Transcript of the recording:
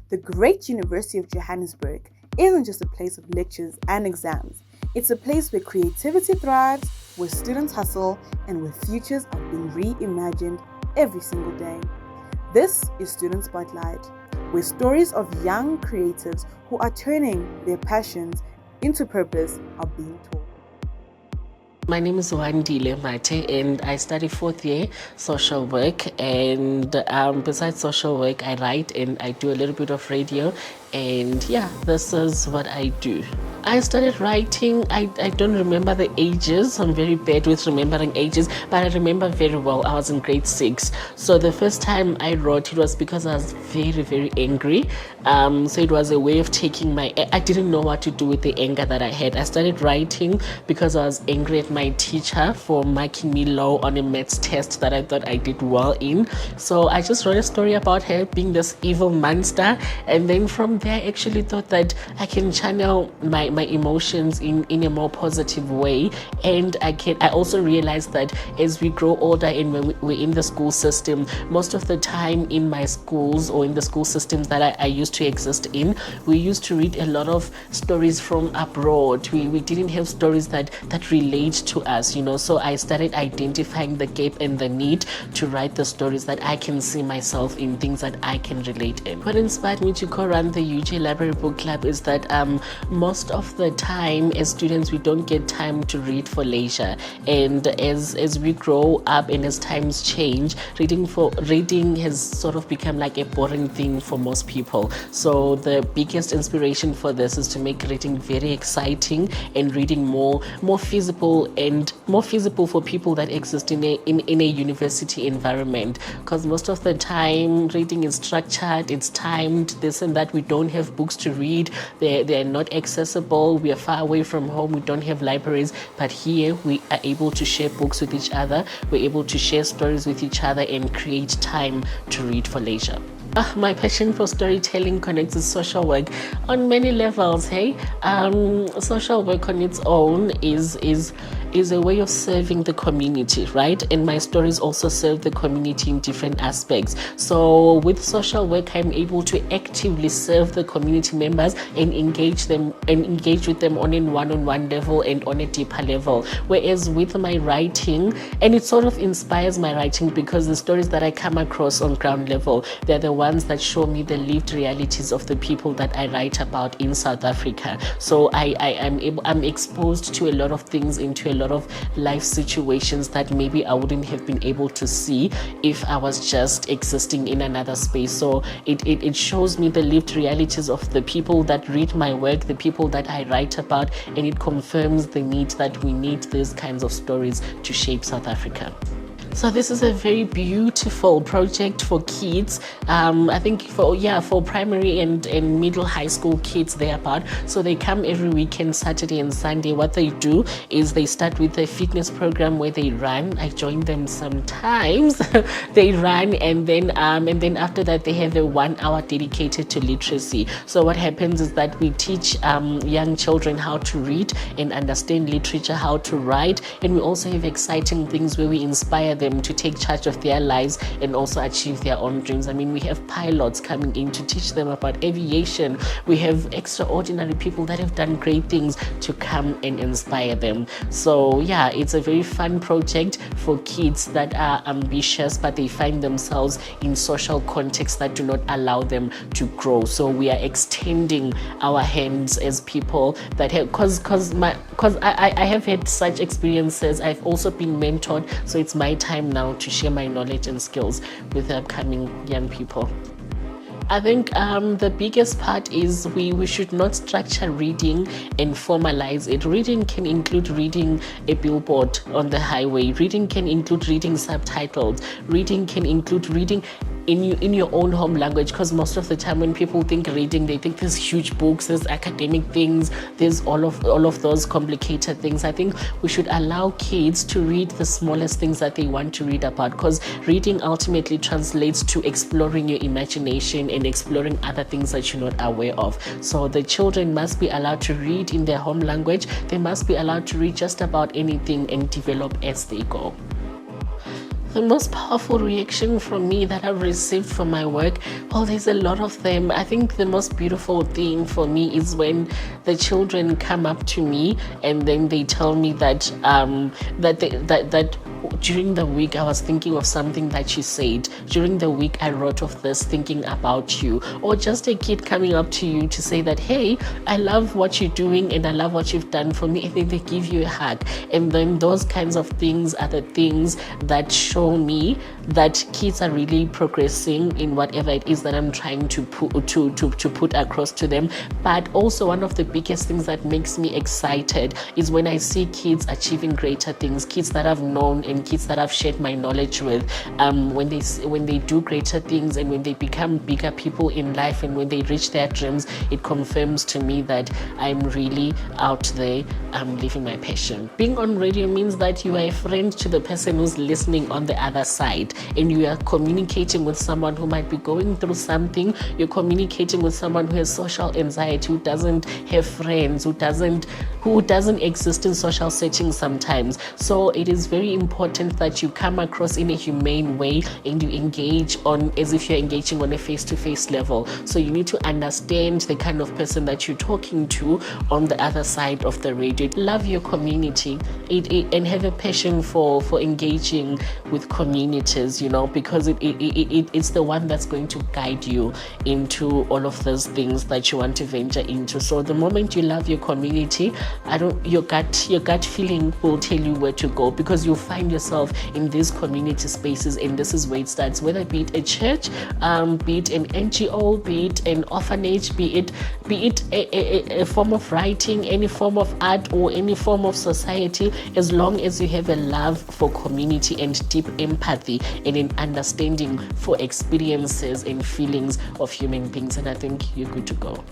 The great University of Johannesburg isn't just a place of lectures and exams. It's a place where creativity thrives, where students hustle, and where futures are being reimagined every single day. This is Student Spotlight, where stories of young creatives who are turning their passions into purpose are being told. My name is Wandile Mathe and I study fourth year social work. And besides social work, I write and I do a little bit of radio. And yeah, this is what I do. I started writing, I don't remember the ages. I'm very bad with remembering ages, but I remember very well. I was in grade 6. So the first time I wrote, it was because I was very, very angry. So it was a way of taking I didn't know what to do with the anger that I had. I started writing because I was angry at my teacher for marking me low on a maths test that I thought I did well in. So I just wrote a story about her being this evil monster. And then from there, I actually thought that I can channel my emotions in a more positive way. And I also realized that as we grow older and when we're in the school system, most of the time in my schools or in the school systems that I used to exist in, we used to read a lot of stories from abroad. We didn't have stories that relate to us, so I started identifying the gap and the need to write the stories that I can see myself in, things that I can relate in. What inspired me to co-run the UJ Library Book Club is that most of the time as students we don't get time to read for leisure, and as we grow up and as times change, reading has sort of become like a boring thing for most people. So the biggest inspiration for this is to make reading very exciting and reading more feasible for people that exist in a university environment, because most of the time reading is structured, it's timed, this and that. We don't have books to read, they're not accessible, we are far away from home, we don't have libraries. But here we are able to share books with each other, we're able to share stories with each other and create time to read for leisure. My passion for storytelling connects with social work on many levels. Social work on its own is a way of serving the community, right? And my stories also serve the community in different aspects. So with social work, I'm able to actively serve the community members and engage with them on a one-on-one level and on a deeper level. Whereas with my writing, and it sort of inspires my writing because the stories that I come across on ground level, they're the ones that show me the lived realities of the people that I write about in South Africa. So I'm exposed to a lot of things, into a lot of life situations that maybe I wouldn't have been able to see if I was just existing in another space. So it shows me the lived realities of the people that read my work, the people that I write about, and it confirms the need that we need these kinds of stories to shape South Africa. So this is a very beautiful project for kids. I think for primary and middle high school kids thereabout. So they come every weekend, Saturday and Sunday. What they do is they start with a fitness program where they run. I join them sometimes. They run, and then after that they have a 1 hour dedicated to literacy. So what happens is that we teach young children how to read and understand literature, how to write, and we also have exciting things where we inspire them to take charge of their lives and also achieve their own dreams. I mean, we have pilots coming in to teach them about aviation. We have extraordinary people that have done great things to come and inspire them. So yeah, it's a very fun project for kids that are ambitious, but they find themselves in social contexts that do not allow them to grow. So we are extending our hands as people that have, because I have had such experiences. I've also been mentored, so it's my time now to share my knowledge and skills with the upcoming young people. I think the biggest part is we should not structure reading and formalize it. Reading can include reading a billboard on the highway. Reading can include reading subtitles. Reading can include reading in your own home language, because most of the time when people think reading, they think there's huge books, there's academic things, there's all of those complicated things. I think we should allow kids to read the smallest things that they want to read about, because reading ultimately translates to exploring your imagination and exploring other things that you're not aware of. So the children must be allowed to read in their home language. They must be allowed to read just about anything and develop as they go. The most powerful reaction from me that I've received from my work, well, there's a lot of them. I think the most beautiful thing for me is when the children come up to me and then they tell me that that during the week I was thinking of something that you said. During the week I wrote of this thinking about you. Or just a kid coming up to you to say that, hey, I love what you're doing and I love what you've done for me, and then they give you a hug. And then those kinds of things are the things that show me that kids are really progressing in whatever it is that I'm trying to put across to them. But also one of the biggest things that makes me excited is when I see kids achieving greater things, kids that I've known and kids that I've shared my knowledge with, when they do greater things and when they become bigger people in life and when they reach their dreams, it confirms to me that I'm really out there living my passion. Being on radio means that you are a friend to the person who's listening on the other side, and you are communicating with someone who might be going through something. You're communicating with someone who has social anxiety, who doesn't have friends, who doesn't exist in social settings sometimes. So it is very important that you come across in a humane way and you engage on as if you're engaging on a face-to-face level. So you need to understand the kind of person that you're talking to on the other side of the radio. Love your community and have a passion for engaging with communities, because it's the one that's going to guide you into all of those things that you want to venture into. So the moment you love your community, your gut feeling will tell you where to go, because you'll find yourself in these community spaces, and this is where it starts, whether it be a church, be it an NGO, be it an orphanage, be it a form of writing, any form of art, or any form of society. As long as you have a love for community and deep empathy and an understanding for experiences and feelings of human beings, and I think you're good to go.